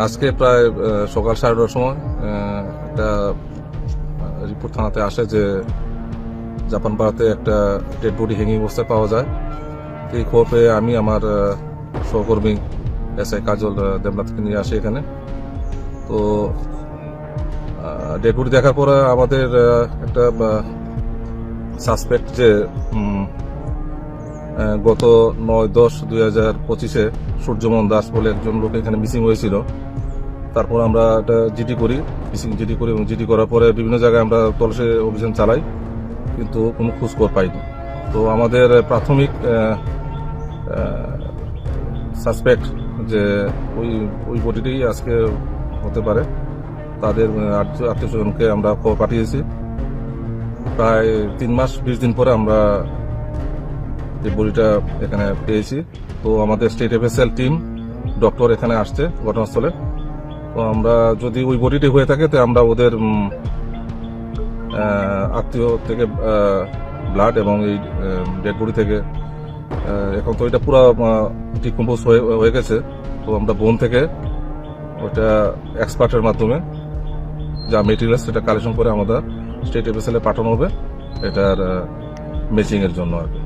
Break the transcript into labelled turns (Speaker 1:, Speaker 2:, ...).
Speaker 1: আজকে প্রায় সকাল 10:30টার সময় একটা রিপোর্ট থানাতে আসে যে জাপানপাড়াতে একটা ডেড বডি হ্যাঙ্গিং অবস্থায় পাওয়া যায়। এই খবর পেয়ে আমি আমার সহকর্মী এসআই কাজল দেবনাথকে নিয়ে আসি এখানে। তো ডেড বডি দেখার পরে আমাদের একটা সাসপেক্ট যে গত 9/10/2025 সূর্যমোহন দাস বলে একজন লোক এখানে মিসিং হয়েছিল। তারপর আমরা এটা জিডি করি, মিসিং জিডি করি এবং জিডি করার পরে বিভিন্ন জায়গায় আমরা তল্লাশি অভিযান চালাই, কিন্তু কোনো খোঁজখবর পাইনি। তো আমাদের প্রাথমিক সাসপেক্ট যে ওই বডিটি আজকে হতে পারে, তাদের আত্মীয়স্বজনকে আমরা খবর পাঠিয়েছি। প্রায় 3 মাস 20 দিন পরে আমরা এই বডিটা এখানে পেয়েছি। তো আমাদের স্টেট এফএসএল টিম ডক্টর এখানে আসছে ঘটনাস্থলে। তো আমরা যদি ওই বডিটি হয়ে থাকে তো আমরা ওদের আত্মীয় থেকে ব্লাড এবং এই ডেড বডি থেকে এখন তো এটা পুরো ডিকম্পোজ হয়ে গেছে। তো আমরা বোন থেকে ওটা এক্সপার্টের মাধ্যমে যা মেটেরিয়ালস সেটা কালেকশন করে আমাদের স্টেট এফএসএল এ পাঠানো হবে এটার ম্যাচিং এর জন্য আর কি।